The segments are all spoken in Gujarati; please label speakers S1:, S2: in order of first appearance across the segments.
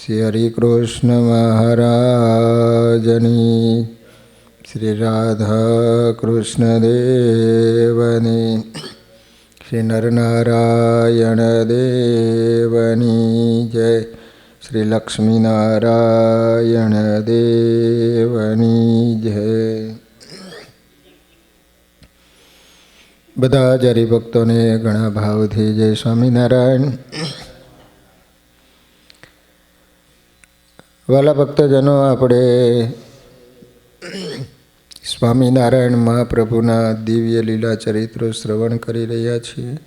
S1: શ્રી હરિકૃષ્ણ મહારાજની, શ્રી રાધા કૃષ્ણ દેવની, શ્રી નરનારાયણ દેવની જય, શ્રી લક્ષ્મીનારાયણ દેવની જય. બધા જ હરિભક્તોને ઘણા ભાવથી જય સ્વામિનારાયણ. વાલા ભક્તજનો, આપણે સ્વામિનારાયણ મહાપ્રભુના દિવ્ય લીલા ચરિત્રો શ્રવણ કરી રહ્યા છીએ.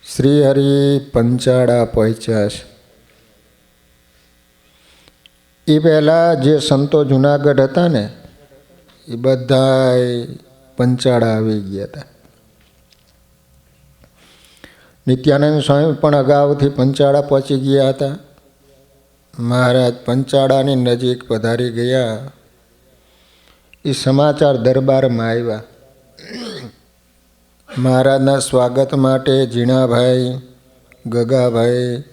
S1: શ્રી હરિ પંચાળા પહોંચ્યા છે. એ પહેલાં જે સંતો જુનાગઢ હતા ને, એ બધા પંચાળા આવી ગયા હતા. નિત્યાનંદ સ્વામી પણ અગાઉથી પંચાળા પહોંચી ગયા હતા. મહારાજ પંચાળાની નજીક પધારી ગયા. એ સમાચાર દરબારમાં આવ્યા. મહારાજના સ્વાગત માટે ઝીણાભાઈ, ગગાભાઈ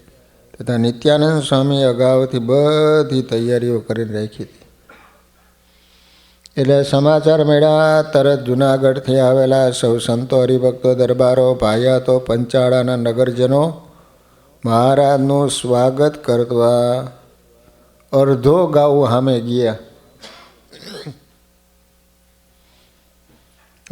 S1: તથા નિત્યાનંદ સ્વામી અગાઉથી બધી તૈયારીઓ કરીને રાખી હતી. એટલે સમાચાર મળ્યા. તરત જુનાગઢથી આવેલા સૌ સંતો, હરિભક્તો, દરબારો, ભાયાતો, પંચાળાના નગરજનો મહારાજનું સ્વાગત કરવા અડધો ગાઉ સામે ગયા.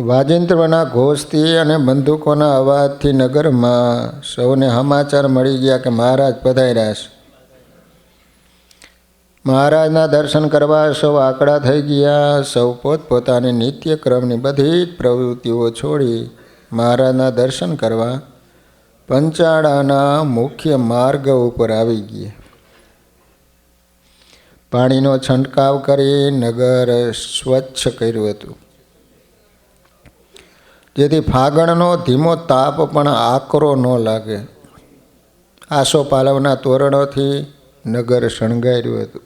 S1: વાજિંત્રના ઘોષથી અને બંદૂકોના અવાજથી નગરમાં સૌને સમાચાર મળી ગયા કે મહારાજ પધાર્યા છે. મહારાજના દર્શન કરવા સૌ આકડા થઈ ગયા. સૌ પોતપોતાની નિત્યક્રમની બધી જ પ્રવૃત્તિઓ છોડી મહારાજના દર્શન કરવા પંચાળાના મુખ્ય માર્ગ ઉપર આવી ગયા. પાણીનો છંટકાવ કરી નગર સ્વચ્છ કર્યું હતું, જેથી ફાગણનો ધીમો તાપ પણ આકરો ન લાગે. આસોપાલવના તોરણોથી નગર શણગાર્યું હતું.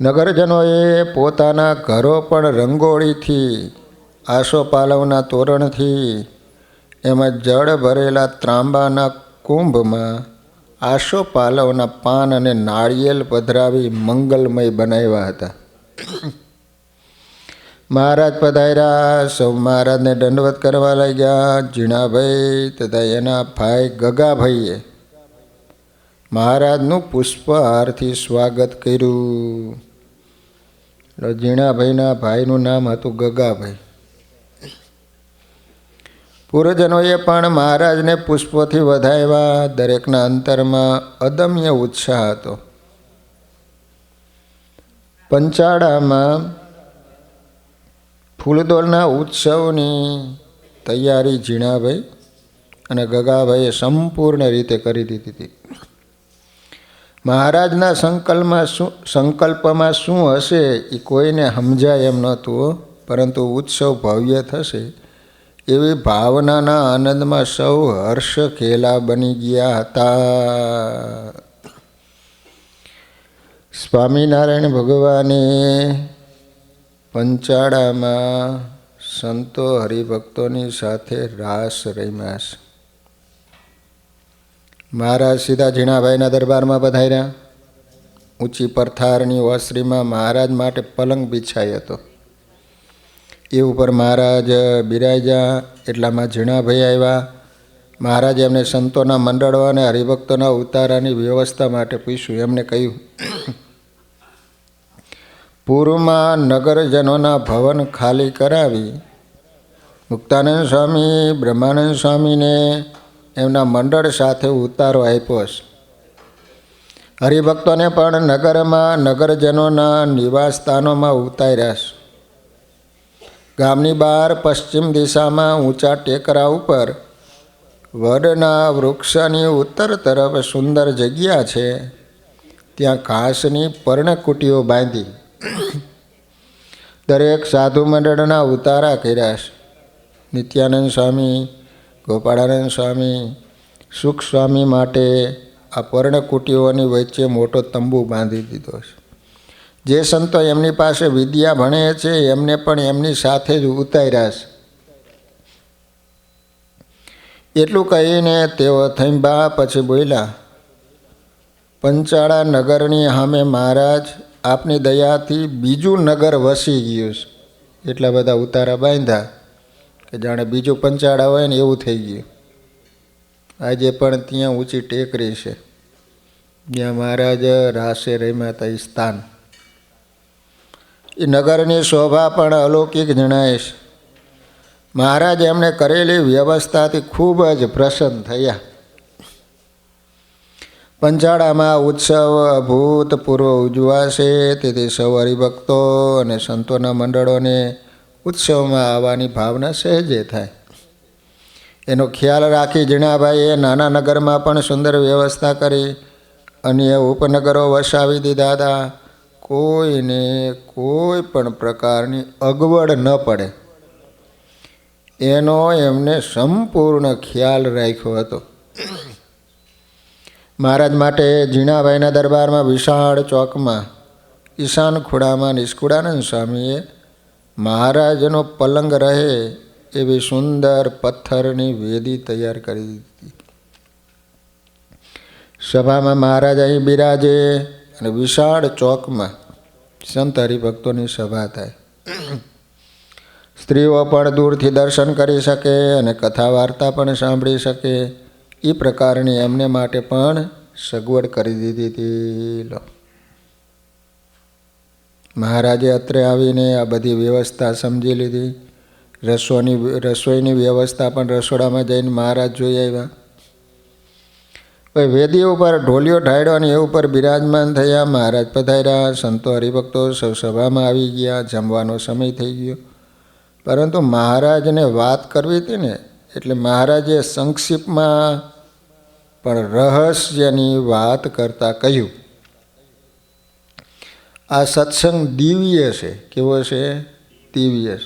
S1: નગરજનોએ પોતાના ઘરો પણ રંગોળીથી, આસોપાલવના તોરણથી, એમાં જળ ભરેલા ત્રાંબાના કુંભમાં આસોપાલવના પાન અને નાળિયેર પધરાવી મંગલમય બનાવ્યા હતા. મહારાજ પધાર્યા. સૌ મહારાજને દંડવત કરવા લાગ્યા. ઝીણાભાઈ તથા એના ભાઈ ગગાભાઈએ મહારાજનું પુષ્પહારથી સ્વાગત કર્યું. ઝીણાભાઈના ભાઈનું નામ હતું ગગાભાઈ. પૂર્વજનોએ પણ મહારાજને પુષ્પોથી વધાવ્યા. દરેકના અંતરમાં અદમ્ય ઉત્સાહ હતો. પંચાળામાં ફૂલદોલના ઉત્સવની તૈયારી ઝીણાભાઈ અને ગગાભાઈએ સંપૂર્ણ રીતે કરી દીધી હતી. મહારાજના સંકલ્પમાં શું હશે એ કોઈને સમજાય એમ નહોતું, પરંતુ ઉત્સવ ભવ્ય થશે એવી ભાવનાના આનંદમાં સૌ હર્ષ ખેલા બની ગયા હતા. સ્વામિનારાયણ ભગવાને પંચાળામાં સંતો હરિભક્તોની સાથે રાસ રમ્યા છે. મહારાજ સીધા ઝીણાભાઈના દરબારમાં પધાર્યા. ઊંચી પરથારની ઓસરીમાં મહારાજ માટે પલંગ બિછાયો હતો. એ ઉપર મહારાજ બિરાજ્યા. એટલામાં ઝીણાભાઈ આવ્યા. મહારાજે એમને સંતોના મંડળો અને હરિભક્તોના ઉતારાની વ્યવસ્થા માટે પૂછ્યું. એમને કહ્યું, પૂર્વમાં નગરજનોના ભવન ખાલી કરાવી મુક્તાનંદ સ્વામી, બ્રહ્માનંદ સ્વામીને એમના મંડળ સાથે ઉતારો આપ્યો છે. હરિભક્તોને પણ નગરમાં નગરજનોના નિવાસ સ્થાનોમાં ઉતાર્યા છે. ગામની બહાર પશ્ચિમ દિશામાં ઊંચા ટેકરા ઉપર વડના વૃક્ષની ઉત્તર તરફ સુંદર જગ્યા છે. ત્યાં ઘાસની પર્ણકુટીઓ બાંધી દરેક સાધુ મંડળના ઉતારા કર્યા છે. નિત્યાનંદ સ્વામી, ગોપાળાનંદ સ્વામી, સુખ સ્વામી માટે આ પર્ણકુટીઓની વચ્ચે મોટો તંબુ બાંધી દીધો છે. જે સંતો એમની પાસે વિદ્યા ભણે છે એમને પણ એમની સાથે જ ઉતાર્યા છે. એટલું કહીને તેઓ થંભા પછી બોલ્યા, પંચાળા નગરની સામે મહારાજ આપની દયાથી બીજું નગર વસી ગયું છે. એટલા બધા ઉતારા બાંધ્યા કે જાણે બીજું પંચાળા હોય ને એવું થઈ ગયું. આજે પણ ત્યાં ઊંચી ટેકરી છે, જ્યાં મહારાજ રાસે રમ્યા હતા એ સ્થાન. એ નગરની શોભા પણ અલૌકિક જણાય છે. મહારાજ એમણે કરેલી વ્યવસ્થાથી ખૂબ જ પ્રસન્ન થયા. પંચાળામાં ઉત્સવ અભૂતપૂર્વ ઉજવાશે, તેથી સૌ હરિભક્તો અને સંતોના મંડળોને ઉત્સવમાં આવવાની ભાવના સહેજે થાય. એનો ખ્યાલ રાખી જીણાભાઈએ નાના નગરમાં પણ સુંદર વ્યવસ્થા કરી. અન્ય ઉપનગરો વસાવી દીધા હતા. કોઈને કોઈ પણ પ્રકારની અગવડ ન પડે એનો એમને સંપૂર્ણ ખ્યાલ રાખ્યો હતો. મહારાજ માટે જીણાભાઈના દરબારમાં વિશાળ ચોકમાં ઈશાન ખૂણામાં નિષ્કુળાનંદ સ્વામીએ મહારાજનો પલંગ રહે એવી સુંદર પથ્થરની વેદી તૈયાર કરી દીધી. સભામાં મહારાજ અહીં બિરાજે અને વિશાળ ચોકમાં સંત હરિભક્તોની સભા થાય. સ્ત્રીઓ પણ દૂરથી દર્શન કરી શકે અને કથા વાર્તા પણ સાંભળી શકે એ પ્રકારની એમને માટે પણ સગવડ કરી દીધી હતી. મહારાજે અત્રે આવીને આ બધી વ્યવસ્થા સમજી લીધી. રસોઈની વ્યવસ્થા પણ રસોડામાં જઈને મહારાજ જોઈ આવ્યા. વેદી ઉપર ઢોલિયો ઢાળ્યો અને એ ઉપર બિરાજમાન થયા. મહારાજ પધાર્યા. સંતો હરિભક્તો સૌ સભામાં આવી ગયા. જમવાનો સમય થઈ ગયો. પરંતુ મહારાજને વાત કરવી હતી ને, એટલે મહારાજે સંક્ષિપ્તમાં પણ રહસ્યની વાત કરતાં કહ્યું, આ સત્સંગ દિવ્ય છે. કેવો છે? દિવ્ય.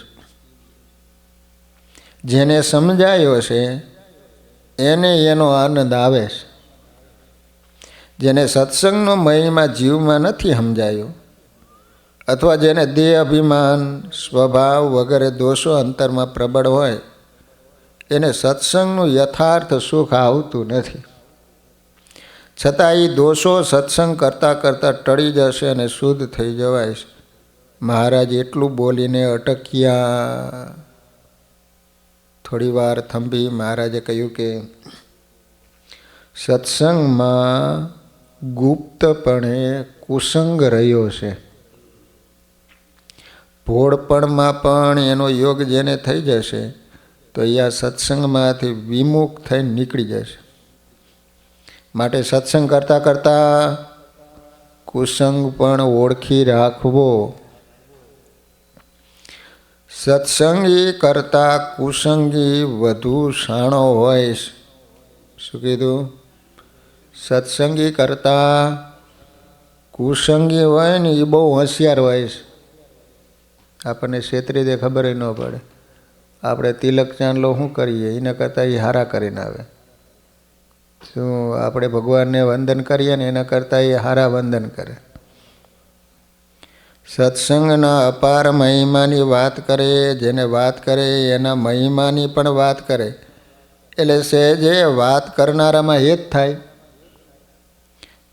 S1: જેને સમજાયો છે એને એનો આનંદ આવે છે. જેને સત્સંગનો મહિમા જીવમાં નથી સમજાયો, અથવા જેને દેહ અભિમાન સ્વભાવ વગેરે દોષો અંતરમાં પ્રબળ હોય, એને સત્સંગનું યથાર્થ સુખ આવતું નથી. છતાં એ દોષો સત્સંગ કરતાં કરતાં ટળી જશે અને શુદ્ધ થઈ જવાય છે. મહારાજ એટલું બોલીને અટક્યા. થોડી વાર થંભી મહારાજે કહ્યું કે સત્સંગમાં ગુપ્તપણે કુસંગ રહ્યો છે. ભોળપણમાં પણ એનો યોગ જેને થઈ જશે તો એ આ સત્સંગમાંથી વિમુખ થઈને નીકળી જશે. માટે સત્સંગ કરતાં કરતાં કુસંગ પણ ઓળખી રાખવો. સત્સંગી કરતાં કુસંગી વધુ શાણો હોય. શું કીધું? સત્સંગી કરતાં કુસંગી હોય ને એ બહુ હોશિયાર હોય છે. આપણને છેતરી દે ખબર ન પડે. આપણે તિલક ચાંદલો શું કરીએ એના કરતાં એ હારા કરીને આવે. શું આપણે ભગવાનને વંદન કરીએ ને એના કરતાં એ હારા વંદન કરે. સત્સંગના અપાર મહિમાની વાત કરે. જેને વાત કરે એના મહિમાની પણ વાત કરે. એટલે સહેજે વાત કરનારામાં એ જ થાય.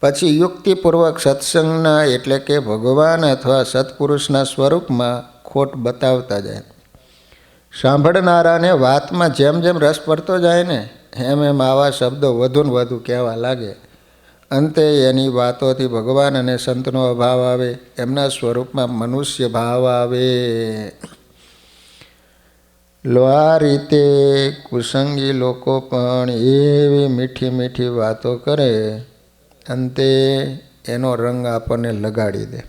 S1: પછી યુક્તિપૂર્વક સત્સંગના એટલે કે ભગવાન અથવા સત્પુરુષના સ્વરૂપમાં ખોટ બતાવતા જાય. સાંભળનારાને વાતમાં જેમ જેમ રસ પડતો જાય ને એમ એમ આવા શબ્દો વધુ ને વધુ કહેવા લાગે. અંતે એની વાતોથી ભગવાન અને સંતનો અભાવ આવે, એમના સ્વરૂપમાં મનુષ્ય ભાવ આવે. આ રીતે કુસંગી લોકો પણ એવી મીઠી મીઠી વાતો કરે, અંતે એનો રંગ આપણને લગાડી દે.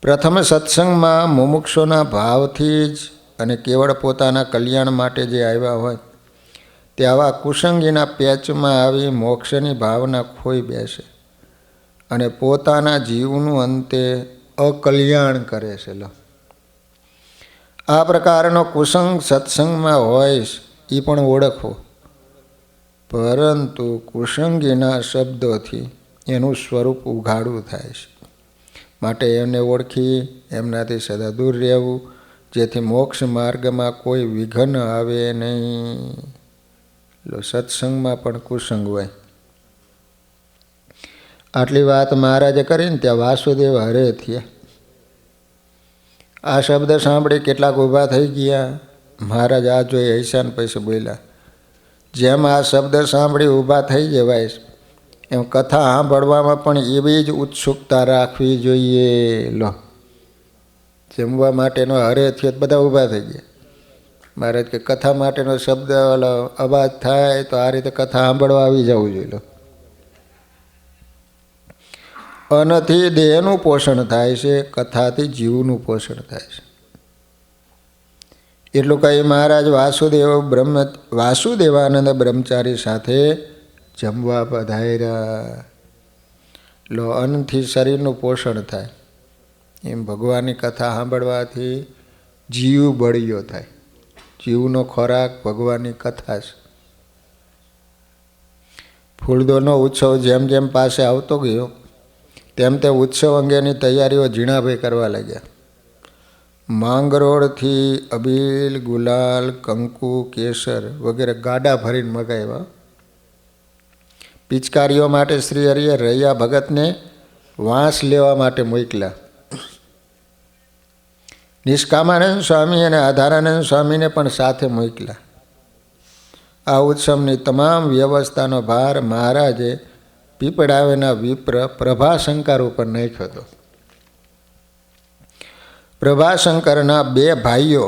S1: પ્રથમ સત્સંગમાં મુમુક્ષોના ભાવથી જ અને કેવળ પોતાના કલ્યાણ માટે જે આવ્યા હોય તે આવા કુસંગીના પેચમાં આવી મોક્ષની ભાવના ખોઈ બેસે અને પોતાના જીવનું અંતે અકલ્યાણ કરે છે. આ પ્રકારનો કુસંગ સત્સંગમાં હોય એ પણ ઓળખવો. પરંતુ કુસંગીના શબ્દોથી એનું સ્વરૂપ ઉઘાડું થાય છે. માટે એમને ઓળખી એમનાથી સદા દૂર રહેવું, જેથી મોક્ષ માર્ગમાં કોઈ વિઘ્ન આવે નહીં. સત્સંગમાં પણ કુસંગ હોય. આટલી વાત મહારાજે કરીને ત્યાં વાસુદેવ હરે થયા. આ શબ્દ સાંભળી કેટલાક ઊભા થઈ ગયા. મહારાજ આ જોઈ હૈસાન પછી બોલ્યા, જેમ આ શબ્દ સાંભળી ઊભા થઈ જવાય એમ કથા સાંભળવામાં પણ એવી જ ઉત્સુકતા રાખવી જોઈએ. લો, જમવા માટેનો હરે થયો બધા ઊભા થઈ ગયા. મહારાજ કે કથા માટેનો શબ્દ અવાજ થાય તો આ રીતે કથા સાંભળવા આવી જવું જોઈએ. અનથી દેહનું પોષણ થાય છે, કથાથી જીવનું પોષણ થાય છે. એટલું કહી મહારાજ વાસુદેવાનંદ બ્રહ્મચારી સાથે જમવા પધાર્યા. લો, અન્નથી શરીરનું પોષણ થાય એમ ભગવાનની કથા સાંભળવાથી જીવ બળિયો થાય. જીવનો ખોરાક ભગવાનની કથા છે. ફૂલદોનો ઉત્સવ જેમ જેમ પાસે આવતો ગયો તેમ તે ઉત્સવ અંગેની તૈયારીઓ ઝીણાભાઈ કરવા લાગ્યા. માંગરોળથી અબીલ, ગુલાલ, કંકુ, કેસર વગેરે ગાડા ભરીને મગાવ્યા. પિચકારીઓ માટે શ્રી હરિએ રૈયા ભગતને વાંસ લેવા માટે મોકલ્યા. નિષ્કામાનંદ સ્વામી અને આધારાનંદ સ્વામીને પણ સાથે મોકલ્યા. આ ઉત્સવની તમામ વ્યવસ્થાનો ભાર મહારાજે પીપળાવેના વિપ્ર પ્રભાશંકર ઉપર નાખ્યો હતો. પ્રભાશંકરના 2 ભાઈઓ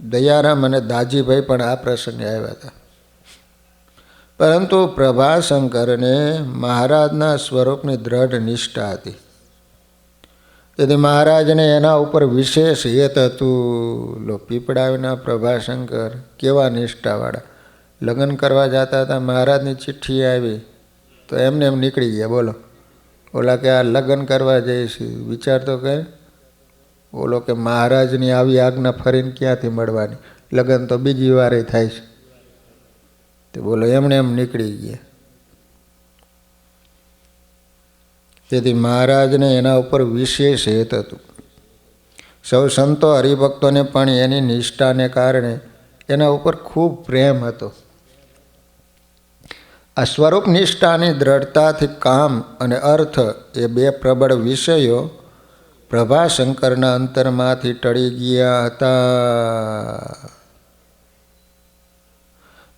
S1: દયારામ અને દાજીભાઈ પણ આ પ્રસંગે આવ્યા હતા. પરંતુ પ્રભાશંકરને મહારાજના સ્વરૂપની દ્રઢ નિષ્ઠા હતી. તેથી મહારાજને એના ઉપર વિશેષ હેત હતું. લો, પીપળાવીના પ્રભાશંકર કેવા નિષ્ઠાવાળા. લગ્ન કરવા જતા હતા, મહારાજની ચિઠ્ઠી આવી તો એમને એમ નીકળી ગયા. બોલો, ઓલા કે આ લગ્ન કરવા જઈશ, વિચાર તો કે બોલો કે મહારાજની આવી આજ્ઞા ફરીને ક્યાંથી મળવાની, લગ્ન તો બીજી વારે થાય છે. તો બોલો એમણે એમ નીકળી ગયા. તેથી મહારાજને એના ઉપર વિશેષ હેત હતું. સૌ સંતો હરિભક્તોને પણ એની નિષ્ઠાને કારણે એના ઉપર ખૂબ પ્રેમ હતો. આ સ્વરૂપ નિષ્ઠાની દ્રઢતાથી કામ અને અર્થ એ 2 પ્રબળ વિષયો પ્રભાશંકરના અંતરમાંથી ટળી ગયા હતા.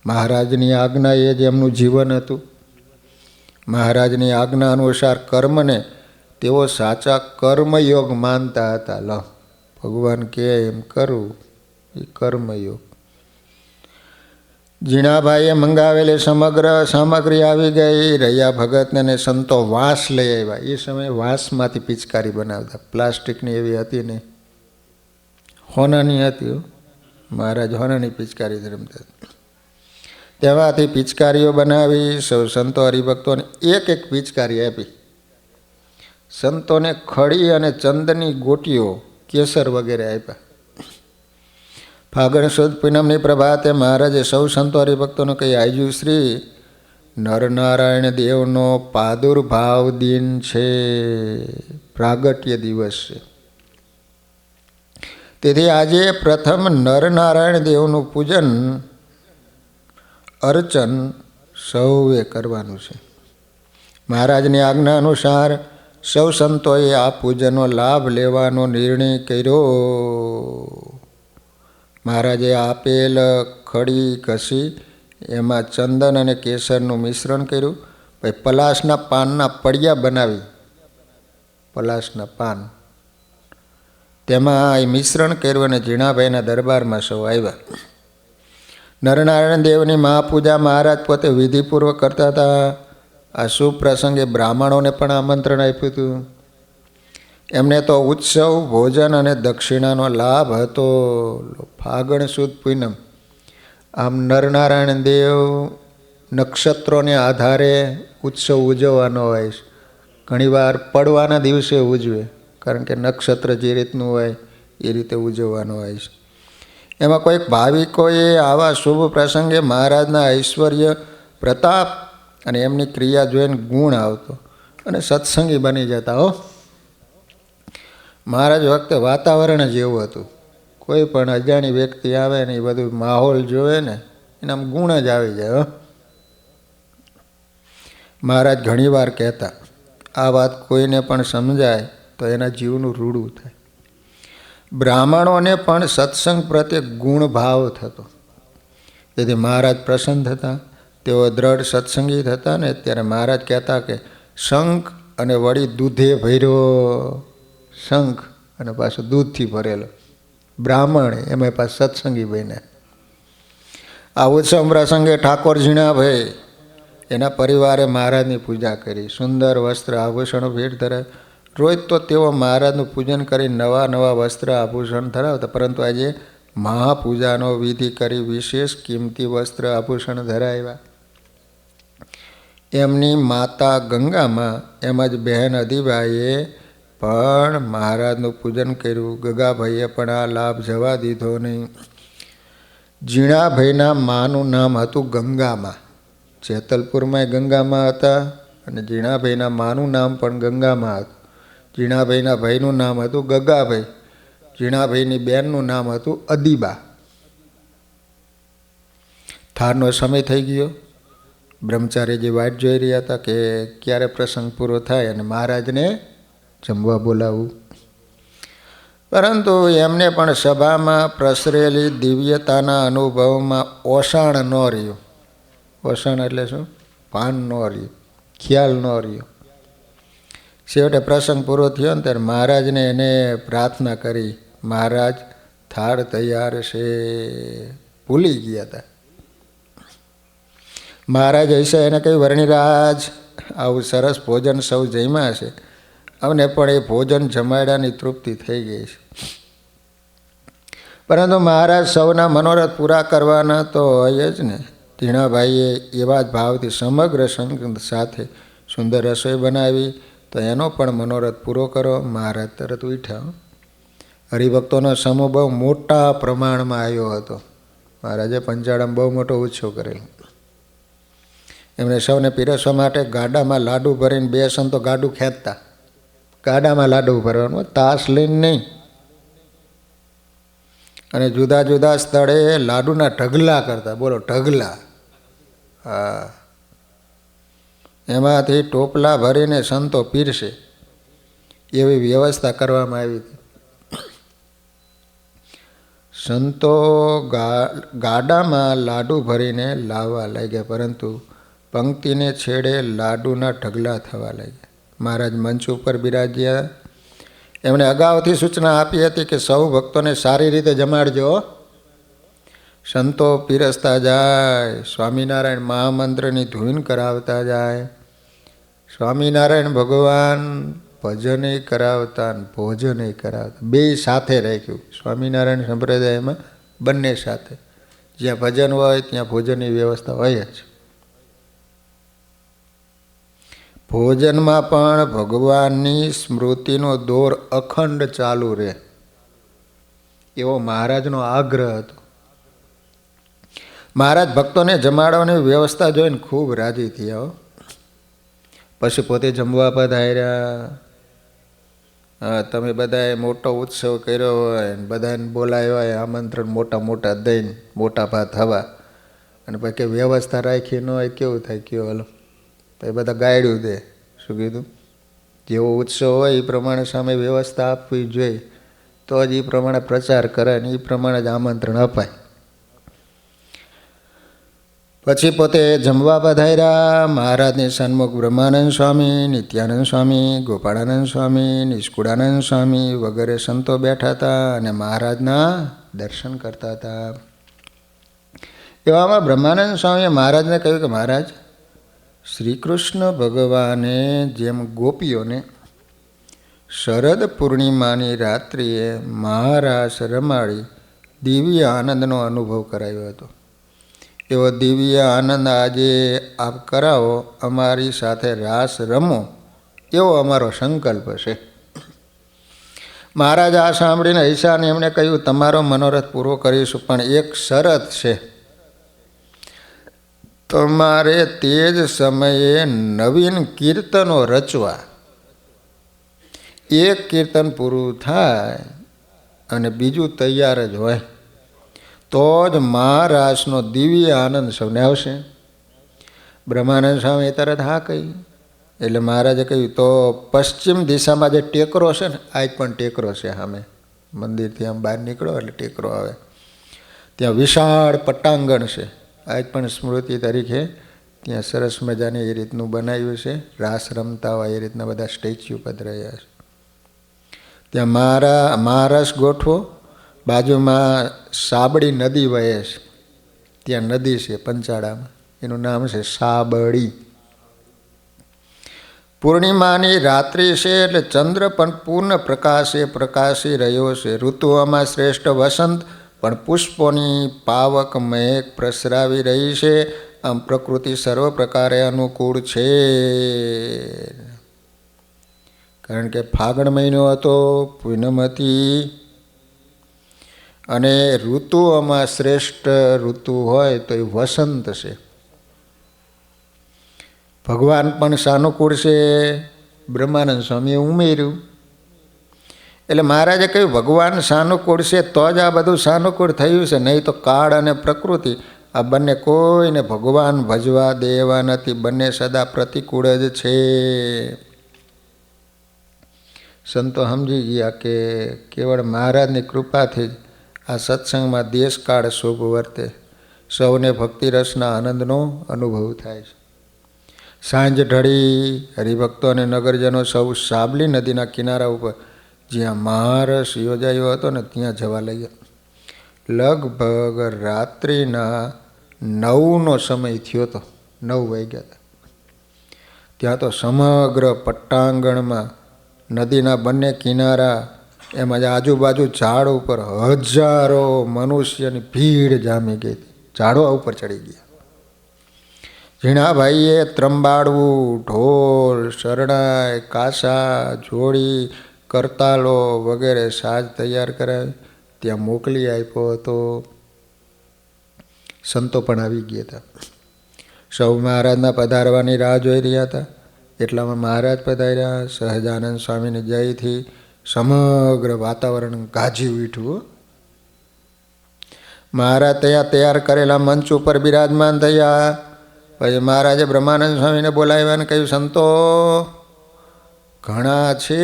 S1: મહારાજની આજ્ઞા એ જ એમનું જીવન હતું. મહારાજની આજ્ઞા અનુસાર કર્મને તેઓ સાચા કર્મયોગ માનતા હતા. લો, ભગવાન કહે એમ કરવું એ કર્મયોગ. જીણાભાઈએ મંગાવેલી સમગ્ર સામગ્રી આવી ગઈ. રૈયા ભગતને સંતો વાંસ લઈ આવ્યા. એ સમયે વાંસમાંથી પિચકારી બનાવતા. પ્લાસ્ટિકની એવી હતી નહીં, હોનાની હતી. મહારાજ હોનાની પિચકારી રમતા. તેમાંથી પિચકારીઓ બનાવી. સૌ સંતો હરિભક્તોને એક એક પિચકારી આપી. સંતોને ખડી અને ચંદની ગોટીઓ, કેસર વગેરે આપ્યા. ફાગણ સુદ પૂનમની પ્રભાતે મહારાજે સૌ સંતો હરિભક્તોને કહી, આજુ શ્રી નરનારાયણ દેવનો પ્રાદુર્ભાવ દિન છે, પ્રાગટ્ય દિવસ છે. તેથી આજે પ્રથમ નરનારાયણ દેવનું પૂજન અર્ચન સૌએ કરવાનું છે. મહારાજની આજ્ઞા અનુસાર સૌ સંતોએ આ પૂજનનો લાભ લેવાનો નિર્ણય કર્યો. મહારાજે આપેલ ખડી ઘસી એમાં ચંદન અને કેસરનું મિશ્રણ કર્યું. પછી પલાસના પાનના પડિયા બનાવી, પલાસના પાન તેમાં એ મિશ્રણ કર્યું અને ઝીણાભાઈના દરબારમાં સૌ આવ્યા. નરનારાયણ દેવની મહાપૂજા મહારાજ પોતે વિધિપૂર્વક કરતા હતા. આ શુભ પ્રસંગે બ્રાહ્મણોને પણ આમંત્રણ આપ્યું હતું. એમને તો ઉત્સવ, ભોજન અને દક્ષિણાનો લાભ હતો. ફાગણ સુદ પૂનમ, આમ નરનારાયણ દેવ નક્ષત્રોને આધારે ઉત્સવ ઉજવવાનો હોય છે. ઘણીવાર પડવાના દિવસે ઉજવે, કારણ કે નક્ષત્ર જે રીતનું હોય એ રીતે ઉજવવાનો હોય છે. એમાં કોઈક ભાવિકોએ આવા શુભ પ્રસંગે મહારાજના ઐશ્વર્ય, પ્રતાપ અને એમની ક્રિયા જોઈને ગુણ આવતો અને સત્સંગી બની જતા. મહારાજ વખતે વાતાવરણ જ એવું હતું. કોઈ પણ અજાણી વ્યક્તિ આવે ને એ બધું માહોલ જોવે ને એનામાં ગુણ જ આવી જાય. મહારાજ ઘણીવાર કહેતા, આ વાત કોઈને પણ સમજાય તો એના જીવનું રૂડું થાય. બ્રાહ્મણોને પણ સત્સંગ પ્રત્યે ગુણ ભાવ થતો. તેથી મહારાજ પ્રસન્ન થતા. તેઓ દ્રઢ સત્સંગી થતા ને ત્યારે મહારાજ કહેતા કે શંખ અને વળી દૂધે ભર્યો, શંખ અને પાછો દૂધથી ભરેલો બ્રાહ્મણ એમાં પાછા સત્સંગી બન્યા. આ ઉત્સવ પ્રસંગે ઠાકોરજીના ભાઈ એના પરિવારે મહારાજની પૂજા કરી. સુંદર વસ્ત્ર આભૂષણો ભેટ ધરાવે. રોજ તો તેઓ મહારાજનું પૂજન કરી નવા નવા વસ્ત્ર આભૂષણ ધરાવતા, પરંતુ આજે મહાપૂજાનો વિધિ કરી વિશેષ કિંમતી વસ્ત્ર આભૂષણ ધરાવ્યા. એમની માતા ગંગામાં એમજ બહેન અધિબાઈએ પણ મહારાજનું પૂજન કર્યું. ગગાભાઈએ પણ આ લાભ જવા દીધો નહીં. ઝીણાભાઈના માનું નામ હતું ગંગામાં. જેતલપુરમાં ગંગામાં હતા અને ઝીણાભાઈના માનું નામ પણ ગંગામાં હતું. ઝીણાભાઈના ભાઈનું નામ હતું ગગાભાઈ. ઝીણાભાઈની બહેનનું નામ હતું અદીબા. થારનો સમય થઈ ગયો. બ્રહ્મચારીજી વાટ જોઈ રહ્યા હતા કે ક્યારે પ્રસંગ પૂરો થાય અને મહારાજને જમવા બોલાવવું. પરંતુ એમને પણ સભામાં પ્રસરેલી દિવ્યતાના અનુભવમાં ઓસાણ ન રહ્યું. ઓસાણ એટલે શું? ભાન ન રહ્યું, ખ્યાલ ન રહ્યો. છેવટે પ્રસંગ પૂરો થયો ને ત્યારે મહારાજને એને પ્રાર્થના કરી, મહારાજ થાળ તૈયાર છે. ભૂલી ગયા હતા. મહારાજ હશે એને કહ્યું, વર્ણિરાજ આવું સરસ ભોજન સૌ જમ્યા છે, અમને પણ એ ભોજન જમાડ્યાની તૃપ્તિ થઈ ગઈ છે. પરંતુ મહારાજ સૌના મનોરથ પૂરા કરવાના તો હોય જ ને. ઝીણાભાઈએ એવા જ ભાવથી સમગ્ર સંગ સાથે સુંદર રસોઈ બનાવી, તો એનો પણ મનોરથ પૂરો કરો. મહારાજ તરત ઉઠ્યા. હરિભક્તોનો સમૂહ બહુ મોટા પ્રમાણમાં આવ્યો હતો. મહારાજે પંચાળામાં બહુ મોટો ઉત્સવ કરેલો. એમણે સૌને પીરસવા માટે ગાડામાં લાડુ ભરીને, બે સંતો ગાડું ખેંચતા. ગાડામાં લાડુ ભરવાનું, તાસ લઈને નહીં. અને જુદા જુદા સ્થળે લાડુના ઢગલા કરતા. બોલો, ઢગલા. હા, એમાંથી ટોપલા ભરીને સંતો પીરસે એવી વ્યવસ્થા કરવામાં આવી હતી. સંતો ગાડામાં લાડુ ભરીને લાવવા લાગ્યા, પરંતુ પંક્તિને છેડે લાડુના ઢગલા થવા લાગ્યા. મહારાજ મંચ ઉપર બિરાજ્યા. એમણે અગાઉથી સૂચના આપી હતી કે સૌ ભક્તોને સારી રીતે જમાડજો. સંતો પીરસતા જાય, સ્વામિનારાયણ મહામંત્રની ધૂન કરાવતા જાય. સ્વામિનારાયણ ભગવાન ભજને કરાવતા અને ભોજને કરાવતા, બે સાથે રાખ્યું. સ્વામિનારાયણ સંપ્રદાયમાં બંને સાથે. જ્યાં ભજન હોય ત્યાં ભોજનની વ્યવસ્થા હોય જ. ભોજનમાં પણ ભગવાનની સ્મૃતિનો દોર અખંડ ચાલુ રહે એવો મહારાજનો આગ્રહ હતો. મહારાજ ભક્તોને જમાડવાની વ્યવસ્થા જોઈને ખૂબ રાજી થયા. પછી પોતે જમવા પધાર્યા. તમે બધાએ મોટો ઉત્સવ કર્યો હોય, બધાને બોલાવ્યા હોય, આમંત્રણ મોટા મોટા દઈને મોટા ભાત થવા, અને પછી કે વ્યવસ્થા રાખી ન હોય કેવું થાય? કયો હલો, તો એ બધા ગાયડ્યું દે. શું કીધું? જેવો ઉત્સવ હોય એ પ્રમાણે સામે વ્યવસ્થા આપવી જોઈએ, તો જ એ પ્રમાણે પ્રચાર કરે ને એ પ્રમાણે જ આમંત્રણ અપાય. પછી પોતે જમવા પધાર્યા. મહારાજની સન્મુખ બ્રહ્માનંદ સ્વામી, નિત્યાનંદ સ્વામી, ગોપાળાનંદ સ્વામી, નિષ્કુળાનંદ સ્વામી વગેરે સંતો બેઠા હતા અને મહારાજના દર્શન કરતા હતા. એવામાં બ્રહ્માનંદ સ્વામીએ મહારાજને કહ્યું કે મહારાજ, શ્રી કૃષ્ણ ભગવાને જેમ ગોપીઓને શરદ પૂર્ણિમાની રાત્રિએ મહારાસ રમાડી દિવ્ય આનંદનો અનુભવ કરાવ્યો હતો, એવો દિવ્ય આનંદ આજે આપ કરાવો, અમારી સાથે રાસ રમો, એવો અમારો સંકલ્પ છે. મહારાજ આ સાંભળીને હૈસાને એમણે કહ્યું, તમારો મનોરથ પૂરો કરીશું, પણ એક શરત છે. તમારે તે જ સમયે નવીન કીર્તનો રચવા. એક કીર્તન પૂરું થાય અને બીજું તૈયાર જ હોય તો જ મહારાસનો દિવ્ય આનંદ સૌને આવશે. બ્રહ્માનંદ સ્વામી તરત હા કહી. એટલે મહારાજે કહ્યું તો પશ્ચિમ દિશામાં જે ટેકરો છે ને, આજ પણ ટેકરો છે સામે મંદિરથી આમ બહાર નીકળો એટલે ટેકરો આવે, ત્યાં વિશાળ પટાંગણ છે. આજ પણ સ્મૃતિ તરીકે ત્યાં સરસ મજાની એ રીતનું બનાવ્યું છે. રાસ રમતા હોય એ રીતના બધા સ્ટેચ્યુ પધરાયા છે. ત્યાં મહારાસ ગોઠવો, બાજુમાં સાબડી નદી વહે છે. ત્યાં નદી છે પંચાળામાં, એનું નામ છે સાબડી. પૂર્ણિમાની રાત્રિ છે એટલે ચંદ્ર પણ પૂર્ણ પ્રકાશે પ્રકાશી રહ્યો છે. ઋતુઓમાં શ્રેષ્ઠ વસંત પણ પુષ્પોની પાવક મહેક પ્રસરાવી રહી છે. આમ પ્રકૃતિ સર્વ પ્રકારે અનુકૂળ છે. કારણ કે ફાગણ મહિનો હતો, પૂનમ હતી, અને ઋતુઓમાં શ્રેષ્ઠ ઋતુ હોય તો એ વસંત છે. ભગવાન પણ સાનુકૂળ છે. બ્રહ્માનંદ સ્વામીએ ઉમેર્યું. એટલે મહારાજે કહ્યું ભગવાન સાનુકૂળ છે તો જ આ બધું સાનુકૂળ થયું છે, નહીં તો કાળ અને પ્રકૃતિ આ બંને કોઈને ભગવાન ભજવા દેવા નથી. બંને સદા પ્રતિકૂળ જ છે. સંતો સમજી ગયા કે કેવળ મહારાજની કૃપાથી જ આ સત્સંગમાં દેશકાળ શુભ વર્તે, સૌને ભક્તિરસના આનંદનો અનુભવ થાય છે. સાંજ ઢળી હરિભક્તો અને નગરજનો સૌ સાબલી નદીના કિનારા ઉપર જ્યાં મહારસ યોજાયો હતો ને ત્યાં જવા લાગ્યા. લગભગ રાત્રિના 9નો સમય થયો હતો, 9 વાગ્યા હતા. ત્યાં તો સમગ્ર પટ્ટાંગણમાં નદીના બંને કિનારા એમાં આજુબાજુ ઝાડ ઉપર હજારો મનુષ્યની ભીડ જામી ગઈ હતી. ઝાડવા ઉપર ચડી ગયા. ઝીણાભાઈએ ત્રંબાડવું, ઢોલ, શરણાઈ, કાસા, જોડી, કરતાલો વગેરે સાજ તૈયાર કરાવી ત્યાં મોકલી આપ્યો હતો. સંતો પણ આવી ગયા હતા. સૌ મહારાજના પધારવાની રાહ જોઈ રહ્યા હતા. એટલામાં મહારાજ પધાર્યા. સહજાનંદ સ્વામીની જયથી સમગ્ર વાતાવરણ ગાજી ઉઠ્યું. મહારાજ ત્યાં તૈયાર કરેલા મંચ ઉપર બિરાજમાન થયા. પછી મહારાજે બ્રહ્માનંદ સ્વામીને બોલાવ્યા અને કહ્યું, સંતો ઘણા છે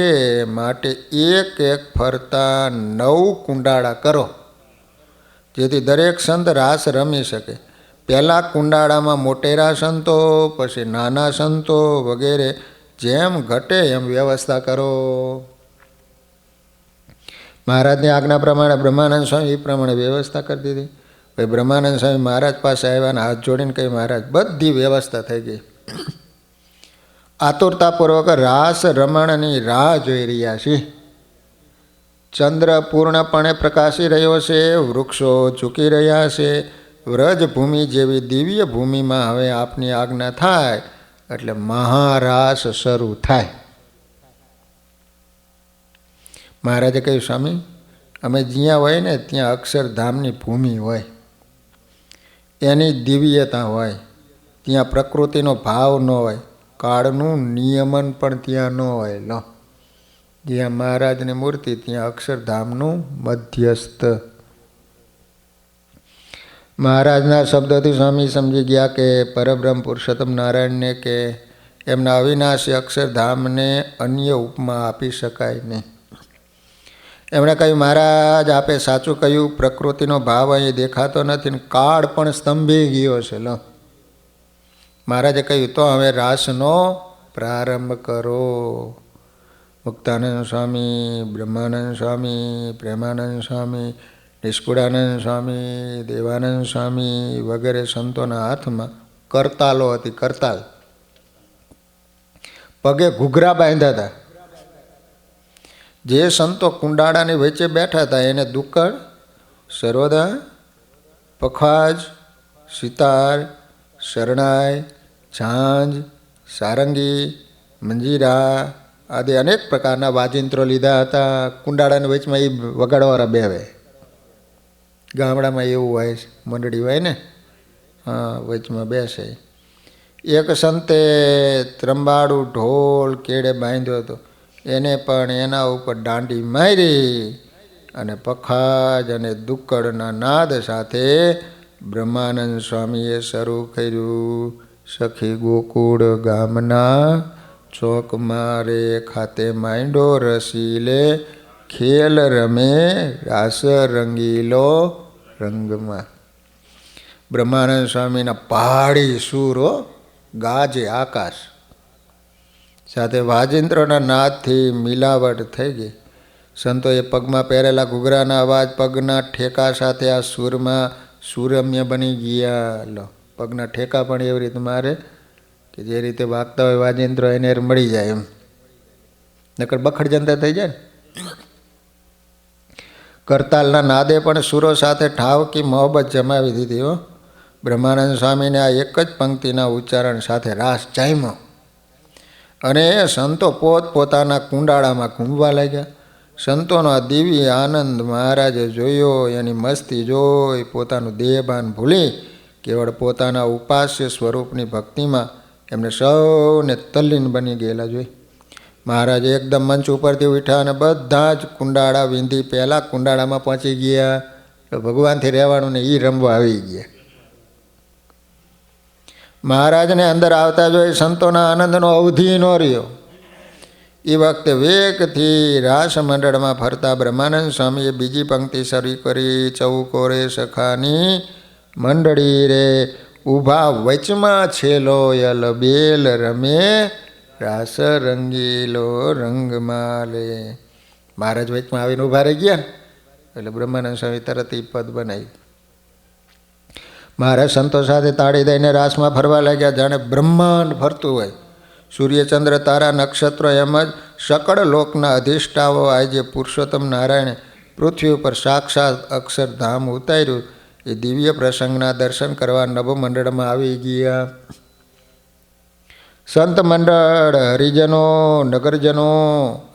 S1: માટે એક એક ફરતા 9 કુંડાળા કરો, જેથી દરેક સંત રાસ રમી શકે. પહેલાં કુંડાળામાં મોટેરા સંતો, પછી નાના સંતો વગેરે જેમ ઘટે એમ વ્યવસ્થા કરો. મહારાજની આજ્ઞા પ્રમાણે બ્રહ્માનંદ સ્વામી એ પ્રમાણે વ્યવસ્થા કરી દીધી. ભાઈ બ્રહ્માનંદ સ્વામી મહારાજ પાસે આવ્યા અને હાથ જોડીને કહ્યું, મહારાજ બધી વ્યવસ્થા થઈ ગઈ, આતુરતાપૂર્વક રાસ રમણની રાહ જોઈ રહ્યા છીએ. ચંદ્ર પૂર્ણપણે પ્રકાશી રહ્યો છે, વૃક્ષો ઝૂકી રહ્યા છે. વ્રજભૂમિ જેવી દિવ્ય ભૂમિમાં હવે આપની આજ્ઞા થાય એટલે મહારાસ શરૂ થાય. મહારાજે કહ્યું, સ્વામી અમે જ્યાં હોય ને ત્યાં અક્ષરધામની ભૂમિ હોય, એની દિવ્યતા હોય, ત્યાં પ્રકૃતિનો ભાવ ન હોય, કાળનું નિયમન પણ ત્યાં ન હોય. લો, જ્યાં મહારાજની મૂર્તિ ત્યાં અક્ષરધામનું મધ્યસ્થ. મહારાજના શબ્દોથી સ્વામી સમજી ગયા કે પરબ્રહ્મ પુરુષોત્તમ નારાયણને કે એમના અવિનાશી અક્ષરધામને અન્ય ઉપમા આપી શકાય નહીં. એમણે કહ્યું, મહારાજ આપે સાચું કહ્યું, પ્રકૃતિનો ભાવ અહીં દેખાતો નથી ને કાળ પણ સ્તંભી ગયો છે. લો, મહારાજે કહ્યું, તો હવે રાસનો પ્રારંભ કરો. મુક્તાનંદ સ્વામી, બ્રહ્માનંદ સ્વામી, પ્રેમાનંદ સ્વામી, નિષ્કુળાનંદ સ્વામી, દેવાનંદ સ્વામી વગેરે સંતોના હાથમાં કરતાલો હતી. કરતાલ, પગે ઘૂઘરા બાંધ્યા હતા. જે સંતો કુંડાળાની વચ્ચે બેઠા હતા એને દુક્કડ, સરોદા, પખાજ, સિતાર, શરણાઈ, ઝાંઝ, સારંગી, મંજીરા આદિ અનેક પ્રકારના વાજિંત્રો લીધા હતા. કુંડાળાની વચમાં એ વગાડવાળા બેવે. ગામડામાં એવું હોય, મંડળી હોય ને, હા, વચમાં બેસે. એક સંતે ત્રંબાડું ઢોલ કેળે બાંધ્યો હતો. એને પણ એના ઉપર દાંડી મારી અને પખાજ અને દુક્કડના નાદ સાથે બ્રહ્માનંદ સ્વામીએ શરૂ કર્યું. સખી ગોકુળ ગામના ચોક મારે ખાતે માંડો રસીલે, ખેલ રમે રાસ રંગીલો રંગમાં. બ્રહ્માનંદ સ્વામીના પહાડી સૂરો ગાજે આકાશ સાથે વાજિંત્રોના નાદથી મિલાવટ થઈ ગઈ. સંતોએ પગમાં પહેરેલા ઘૂઘરાના અવાજ પગના ઠેકા સાથે આ સૂરમાં સુરમ્ય બની ગયા. લો, પગના ઠેકા પણ એવી રીતે મારે કે જે રીતે વાગતા હોય વાજિંત્રો એને મળી જાય એમ, નકર બખડ જંતર થઈ જાય ને. કરતાલના નાદે પણ સૂરો સાથે ઠાવકી મોહબ્બત જમાવી દીધી હો. બ્રહ્માનંદ સ્વામીને આ એક જ પંક્તિના ઉચ્ચારણ સાથે રાસ જામ્યો અને સંતો પોતપોતાના કુંડાળામાં ઘૂમવા લાગ્યા. સંતોનો આ દિવ્ય આનંદ મહારાજે જોયો. એની મસ્તી જોઈ પોતાનું દેહભાન ભૂલી કેવળ પોતાના ઉપાસ્ય સ્વરૂપની ભક્તિમાં એમને સૌને તલ્લીન બની ગયેલા જોઈ. મહારાજે એકદમ મંચ ઉપરથી ઉઠ્યા અને બધા જ કુંડાળા વિંધી પહેલાં કુંડાળામાં પહોંચી ગયા. ભગવાનથી રહેવાનું ને એ રમવા આવી ગયા. મહારાજને અંદર આવતા જોઈ સંતોના આનંદનો અવધિ ન રહ્યો. એ વખતે વેગથી રાસ મંડળમાં ફરતા બ્રહ્માનંદ સ્વામીએ બીજી પંક્તિ શરૂ કરી. ચૌકોરે સખાની મંડળી રે, ઊભા વચમાં છેલો યલ બેલ રમે, રાસ રંગીલો રંગમાલે. મહારાજ વચમાં આવીને ઊભા રહી ગયા એટલે બ્રહ્માનંદ સ્વામી તરત એ પદ બનાવી. મહારાજ સંતો સાથે તાળી દઈને રાસમાં ફરવા લાગ્યા જાણે બ્રહ્માંડ ફરતું હોય. સૂર્યચંદ્ર તારા નક્ષત્રો એમ જ સકળ લોકના અધિષ્ઠાવો આજે પુરુષોત્તમ નારાયણે પૃથ્વી ઉપર સાક્ષાત અક્ષરધામ ઉતાર્યું. એ દિવ્ય પ્રસંગના દર્શન કરવા નભમંડળમાં આવી ગયા. સંત મંડળ, હરિજનો, નગરજનો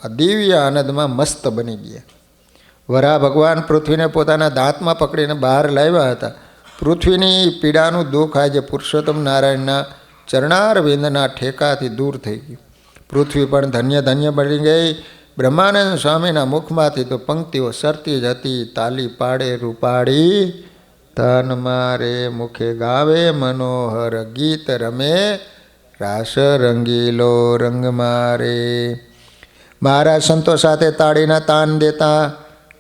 S1: આ દિવ્ય આનંદમાં મસ્ત બની ગયા. વરાહ ભગવાન પૃથ્વીને પોતાના દાંતમાં પકડીને બહાર લાવ્યા હતા. પૃથ્વીની પીડાનું દુઃખ આજે પુરુષોત્તમ નારાયણના ચરણારવિંદના ઠેકાથી દૂર થઈ ગયું. પૃથ્વી પણ ધન્ય ધન્ય બની ગઈ. બ્રહ્માનંદ સ્વામીના મુખમાંથી તો પંક્તિઓ સરતી જ હતી. તાલી પાડે રૂપાળી, તન મારે મુખે ગાવે મનોહર, ગીત રમે રાસ રંગીલો રંગ મારે. મહારાજ સંતો સાથે તાળીના તાન દેતા,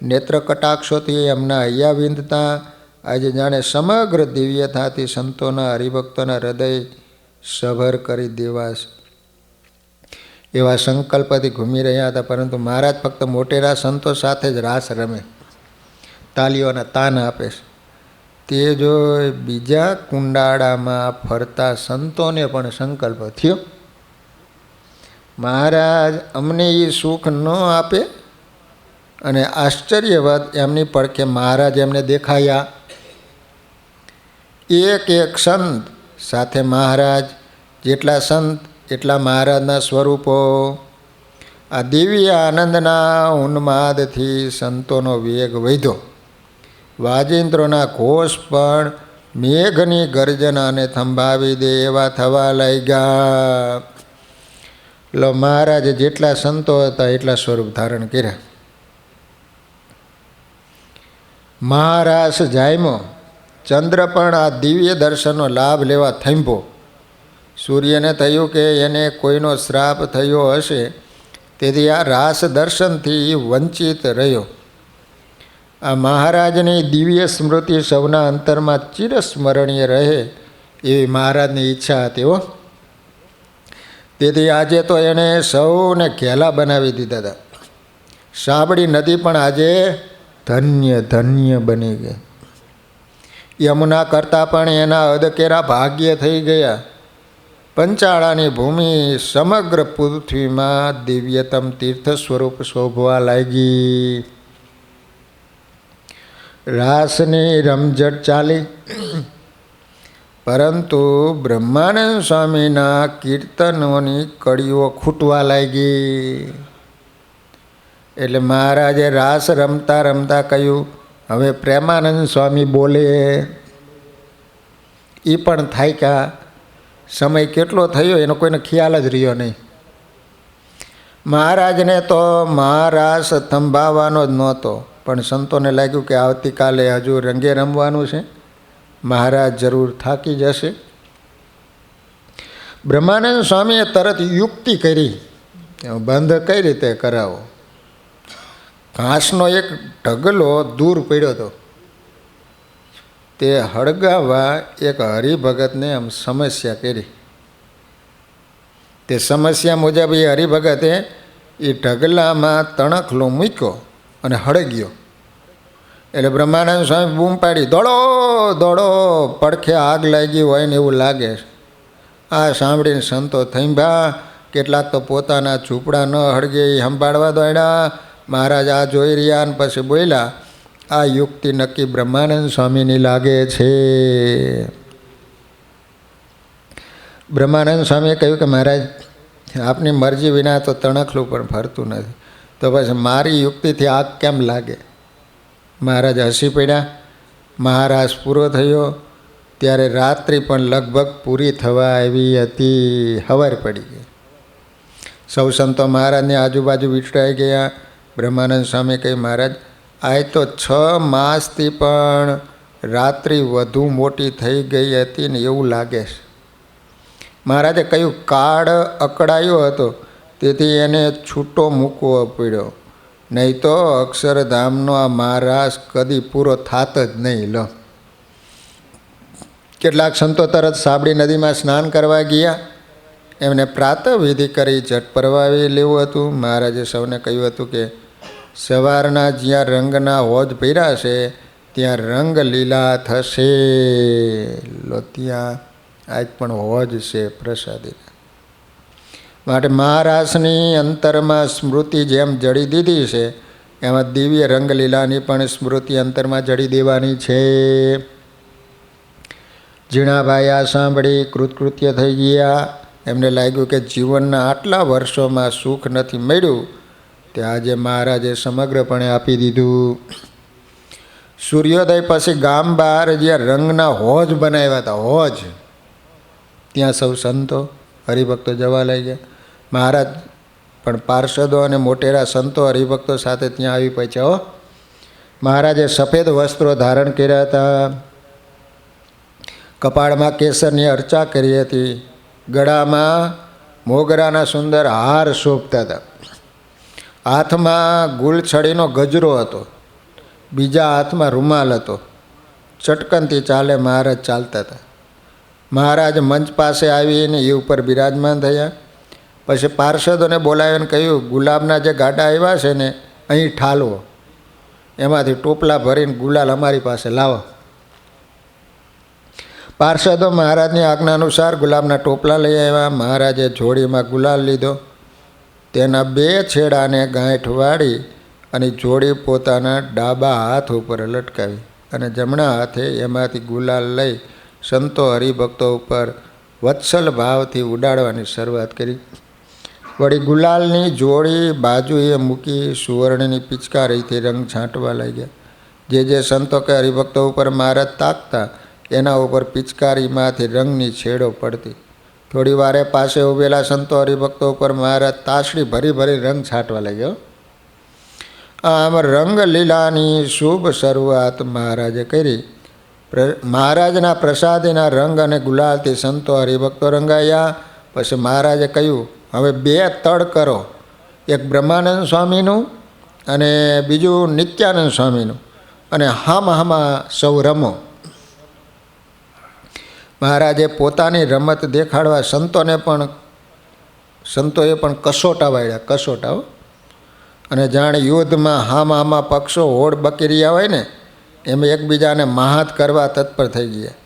S1: નેત્ર કટાક્ષોથી એમના હૈયા વિંધતા. આજે જાણે સમગ્ર દિવ્યતાથી સંતોના હરિભક્તોના હૃદય સભર કરી દેવાશે એવા સંકલ્પથી ઘૂમી રહ્યા હતા. પરંતુ મહારાજ ફક્ત મોટેરા સંતો સાથે જ રાસ રમે, તાલીઓના તાન આપે છે. તે જોઈ બીજા કુંડાળામાં ફરતા સંતોને પણ સંકલ્પ થયો, મહારાજ અમને એ સુખ ન આપે. અને આશ્ચર્યવત એમની પડખે મહારાજ એમને દેખાયા. એક એક સંત સાથે મહારાજ, જેટલા સંત એટલા મહારાજના સ્વરૂપો. આ દિવ્ય આનંદના ઉન્માદથી સંતોનો વેગ વધ્યો. વાજિંત્રોના ઘોષ પણ મેઘની ગર્જનાને થંભાવી દે એવા થવા લાગ્યા. લો, મહારાજે જેટલા સંતો હતા એટલા સ્વરૂપ ધારણ કર્યા. મહારાસ જાયમો. ચંદ્ર પણ આ દિવ્ય દર્શનનો લાભ લેવા થંભો. સૂર્યને થયું કે એને કોઈનો શ્રાપ થયો હશે, તેથી આ રાસ દર્શનથી વંચિત રહ્યો. આ મહારાજની દિવ્ય સ્મૃતિ સૌના અંતરમાં ચિરસ્મરણીય રહે એવી મહારાજની ઈચ્છા હતી હો. તેથી આજે તો એણે સૌને ઘેલા બનાવી દીધા હતા. સાબડી નદી પણ આજે ધન્ય ધન્ય બની ગઈ. યમુના કરતાં પણ એના અદકેરા ભાગ્ય થઈ ગયા. પંચાળાની ભૂમિ સમગ્ર પૃથ્વીમાં દિવ્યતમ તીર્થ સ્વરૂપ શોભવા લાગી. રાસની રમઝટ ચાલી, પરંતુ બ્રહ્માનંદ સ્વામીના કીર્તનોની કડીઓ ખૂટવા લાગી. એટલે મહારાજે રાસ રમતા રમતા કહ્યું, હવે પ્રેમાનંદ સ્વામી બોલે. એ પણ થાક્યા. સમય કેટલો થયો એનો કોઈને ખ્યાલ જ રહ્યો નહીં. મહારાજને તો મહારાસ થંભાવવાનો જ નહોતો, પણ સંતોને લાગ્યું કે આવતીકાલે હજુ રંગે રમવાનું છે, મહારાજ જરૂર થાકી જશે. બ્રહ્માનંદ સ્વામીએ તરત યુક્તિ કરી, બંધ કઈ રીતે કરાવો. ઘાસનો એક ઢગલો દૂર પડ્યો હતો, તે હળગાવવા એક હરિભગતને આમ સમસ્યા કરી. તે સમસ્યા મુજબ એ હરિભગતે એ ઢગલામાં તણખલો મૂક્યો અને હળગ્યો. એટલે બ્રહ્માનંદ સ્વામી બૂમ પાડી, દોડો દોડો, પડખે આગ લાગી હોય ને એવું લાગે. આ સાંભળીને સંતો થંભ્યા. કેટલાક તો પોતાના ઝૂંપડા ન હળગે એ સંભાળવા દોડ્યા. મહારાજ આ જોઈ રહ્યા ને પછી બોલ્યા, આ યુક્તિ નક્કી બ્રહ્માનંદ સ્વામીની લાગે છે. બ્રહ્માનંદ સ્વામીએ કહ્યું કે મહારાજ, આપની મરજી વિના તો તણખલું પણ ફરતું નથી, તો પછી મારી યુક્તિથી આગ કેમ લાગે? મહારાજ હસી પડ્યા. મહારાજ પૂરો થયો ત્યારે રાત્રિ પણ લગભગ પૂરી થવા આવી હતી. હવાર પડી ગઈ. સૌ સંતો મહારાજની આજુબાજુ વિચરાઈ ગયા. બ્રહ્માનંદ સ્વામી કહે, મહારાજ આ તો 6 માસથી પણ રાત્રિ વધુ મોટી થઈ ગઈ હતી ને એવું લાગે છે. મહારાજે કહ્યું, કાળ અકળાયો હતો તેથી એને છૂટો મૂકવો પડ્યો, નહીં તો અક્ષરધામનો આ મહારાજ કદી પૂરો થાત જ નહીં. લો, કેટલાક સંતો તરત સાબડી નદીમાં સ્નાન કરવા ગયા. એમને પ્રાતઃવિધિ કરી ઝટ પરવાવી લેવું હતું. મહારાજે સૌને કહ્યું હતું કે સવારના જ્યાં રંગના હોજ ભર્યા છે ત્યાં રંગ લીલા થશે. લો, ત્યાં આજ પણ હોજ છે પ્રસાદી માટે. મહારાજની અંતરમાં સ્મૃતિ જેમ જડી દીધી છે, એમાં દિવ્ય રંગલીલાની પણ સ્મૃતિ અંતરમાં જડી દેવાની છે. ઝીણાભાઈ આ સાંભળી કૃતકૃત્ય થઈ ગયા. એમને લાગ્યું કે જીવનના આટલા વર્ષોમાં સુખ નથી મળ્યું તે આજે મહારાજે સમગ્રપણે આપી દીધું. સૂર્યોદય પછી ગામ બહાર જ્યાં રંગના હોજ બનાવ્યા હતા, હોજ, ત્યાં સૌ સંતો હરિભક્તો જવા લાગ્યા. મહારાજ પણ પાર્ષદો અને મોટેરા સંતો હરિભક્તો સાથે ત્યાં આવી પહોંચ્યા. હો, મહારાજે સફેદ વસ્ત્રો ધારણ કર્યા હતા. કપાળમાં કેસરની અર્ચા કરી હતી. ગળામાં મોગરાના સુંદર હાર શોભતા હતા. હાથમાં ગુલછડીનો ગજરો હતો. બીજા હાથમાં રૂમાલ હતો. ચટકનથી ચાલે મહારાજ ચાલતા હતા. મહારાજ મંચ પાસે આવીને એ ઉપર બિરાજમાન થયા. પછી પાર્ષદોને બોલાવીને કહ્યું, ગુલાબના જે ગાડા આવ્યા છે ને અહીં ઠાલવો, એમાંથી ટોપલા ભરીને ગુલાલ અમારી પાસે લાવો. પાર્ષદો મહારાજની આજ્ઞા અનુસાર ગુલાબના ટોપલા લઈ આવ્યા. મહારાજે જોડીમાં ગુલાલ લીધો, તેના 2 છેડાને ગાંઠ વાળી અને જોડી પોતાના ડાબા હાથ ઉપર લટકાવી અને જમણા હાથે એમાંથી ગુલાલ લઈ સંતો હરિભક્તો ઉપર વત્સલ ભાવથી ઉડાડવાની શરૂઆત કરી. વળી ગુલાલની જોડી બાજુએ મૂકી સુવર્ણની પિચકારીથી રંગ છાંટવા લાગ્યા. જે સંતો કે હરિભક્તો ઉપર મહારાજ તાકતા એના ઉપર પિચકારીમાંથી રંગની છેડો પડતી. થોડી વારે પાસે ઉભેલા સંતો હરિભક્તો ઉપર મહારાજ તાસડી ભરી ભરી રંગ છાંટવા લાગ્યો. આમ રંગલીલાની શુભ શરૂઆત મહારાજે કરી. મહારાજના પ્રસાદીના રંગ અને ગુલાલથી સંતો હરિભક્તો રંગાયા. પછી મહારાજે કહ્યું, હવે 2 તળ કરો, એક બ્રહ્માનંદ સ્વામીનું અને બીજું નિત્યાનંદ સ્વામીનું, અને હામાં સૌ રમો. મહારાજે પોતાની રમત દેખાડવા સંતોએ પણ કસોટા વાળ્યા, કસોટાઓ. અને જાણે યુદ્ધમાં હામાં પક્ષો હોડ બકી રહ્યા હોય ને એમ એકબીજાને મહાત કરવા તત્પર થઈ ગયા.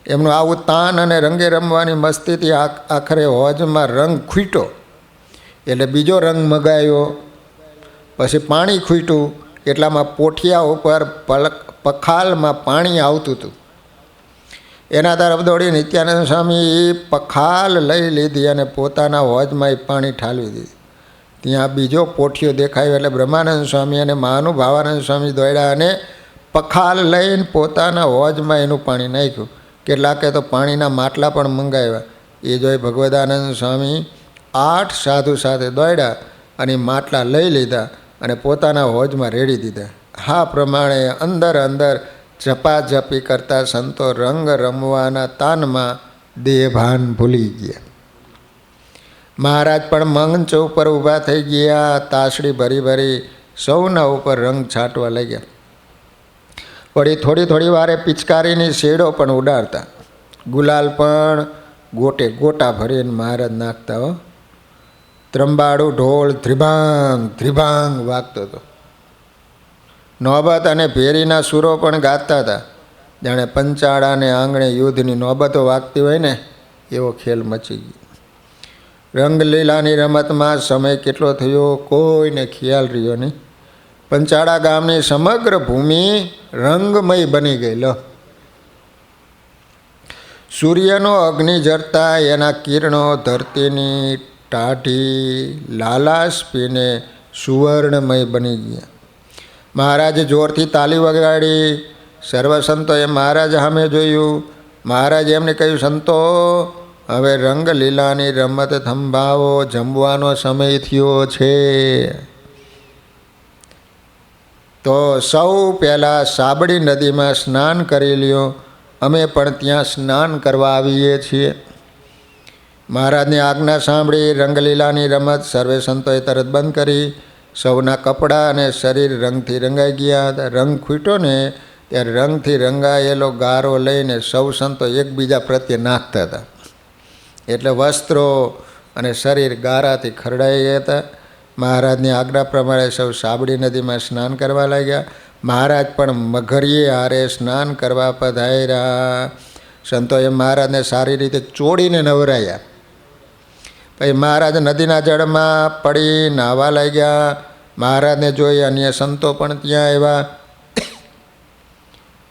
S1: એમનું આવું તાન અને રંગે રમવાની મસ્તીથી આખરે હોજમાં રંગ ખૂટ્યો. એટલે બીજો રંગ મગાવ્યો. પછી પાણી ખૂટ્યું. એટલામાં પોઠિયા ઉપર પખાલમાં પાણી આવતું હતું. એના તરફ દોડી નિત્યાનંદ સ્વામી પખાલ લઈ લીધી અને પોતાના હોજમાં પાણી ઠાલવી દીધી. ત્યાં બીજો પોઠિયો દેખાયો એટલે બ્રહ્માનંદ સ્વામી અને મહાનુભાવાનંદ સ્વામી દોડ્યા અને પખાલ લઈને પોતાના હોજમાં એનું પાણી નાખ્યું. કેટલાકે તો પાણીના માટલા પણ મંગાવ્યા. એ જોઈ ભગવદાનંદ સ્વામી 8 સાધુ સાથે દોડ્યા અને માટલા લઈ લીધા અને પોતાના હોજમાં રેડી દીધા. આ પ્રમાણે અંદર ઝપાઝપી કરતા સંતો રંગ રમવાના તાનમાં દેહભાન ભૂલી ગયા. મહારાજ પણ મંચ ઉપર ઊભા થઈ ગયા. તાસડી ભરી ભરી સૌના ઉપર રંગ છાંટવા લાગ્યા. વળી થોડી થોડી વારે પિચકારીની શેડો પણ ઉડાડતા. ગુલાલ પણ ગોટે ગોટા ભરીને મહારાજ નાખતા. હો, ત્રંબાડું ઢોળ ધ્રિભાંગ ધ્રિભાંગ વાગતો હતો. નોબત અને ભેરીના સૂરો પણ ગાતા હતા. જાણે પંચાળાને આંગણે યુદ્ધની નોબતો વાગતી હોય ને એવો ખેલ મચી ગયો. રંગલીલાની રમતમાં સમય કેટલો થયો કોઈને ખ્યાલ રહ્યો નહીં. પંચાળા ગામની સમગ્ર ભૂમિ રંગમય બની ગઈ. લો, સૂર્યનો અગ્નિ જરતા એના કિરણો ધરતીની ટાઢી લાલાશ પીને સુવર્ણમય બની ગયા. મહારાજે જોરથી તાલી વગાડી. સર્વ સંતોએ મહારાજ સામે જોયું. મહારાજે એમને કહ્યું, સંતો, હવે રંગલીલાની રમત થંભાવો, જમવાનો સમય થયો છે. તો સૌ પહેલાં સાબડી નદીમાં સ્નાન કરી લ્યો. અમે પણ ત્યાં સ્નાન કરવા આવીએ છીએ. મહારાજની આજ્ઞા સાંભળી રંગલીલાની રમત સર્વે સંતોએ તરત બંધ કરી. સૌના કપડાં અને શરીર રંગથી રંગાઈ ગયા. રંગ ખૂટ્યો ને ત્યારે રંગથી રંગાયેલો ગારો લઈને સૌ સંતો એકબીજા પ્રત્યે નાખતા હતા. એટલે વસ્ત્રો અને શરીર ગારાથી ખરડાઈ ગયા હતા. મહારાજની આજ્ઞા પ્રમાણે સૌ સાબડી નદીમાં સ્નાન કરવા લાગ્યા. મહારાજ પણ મઘરીએ હારે સ્નાન કરવા પધાર્યા. સંતોએ મહારાજને સારી રીતે ચોડીને નવરાયા. પછી મહારાજ નદીના જળમાં પડી નાહવા લાગ્યા. મહારાજને જોઈ અન્ય સંતો પણ ત્યાં આવ્યા.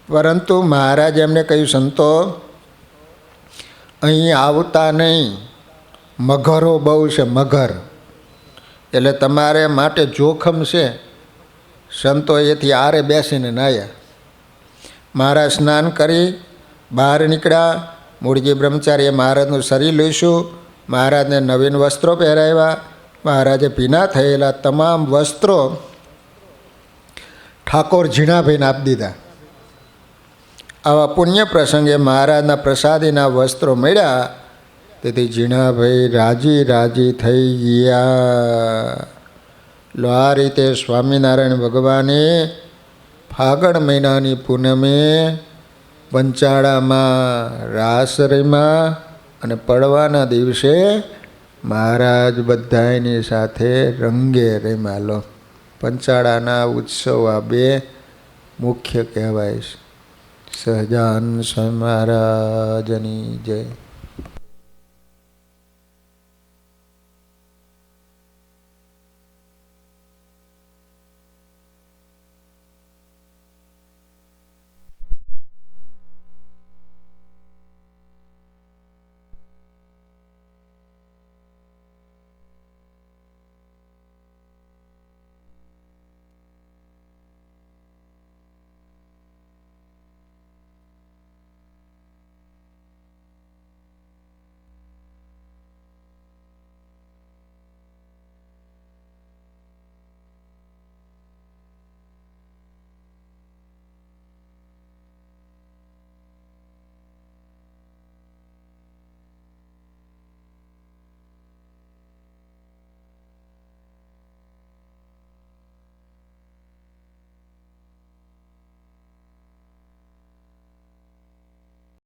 S1: પરંતુ મહારાજ એમને કહ્યું, સંતો, અહીં આવતા નહીં, મગરો બહુ છે, મગર, એટલે તમારે માટે જોખમ છે. સંતો એથી આરે બેસીને નાહ્યા. મહારાજ સ્નાન કરી બહાર નીકળ્યા. મૂળજી બ્રહ્મચારીએ મહારાજનું શરીર લઈશું. મહારાજને નવીન વસ્ત્રો પહેરાવ્યા. મહારાજે ભીના થયેલા તમામ વસ્ત્રો ઠાકોર ઝીણાભાઈને આપી દીધા. આવા પુણ્ય પ્રસંગે મહારાજના પ્રસાદીના વસ્ત્રો મળ્યા. તેથી ઝીણાભાઈ રાજી રાજી થઈ ગયા. લો, આ રીતે સ્વામિનારાયણ ભગવાને ફાગણ મહિનાની પૂનમે પંચાળામાં રાસ રમ્યા અને પડવાના દિવસે મહારાજ બધાની સાથે રંગે રમ્યા. લો, પંચાળાના ઉત્સવ આ બે મુખ્ય કહેવાય છે. સહજાનંદ સ્વામી મહારાજની જય.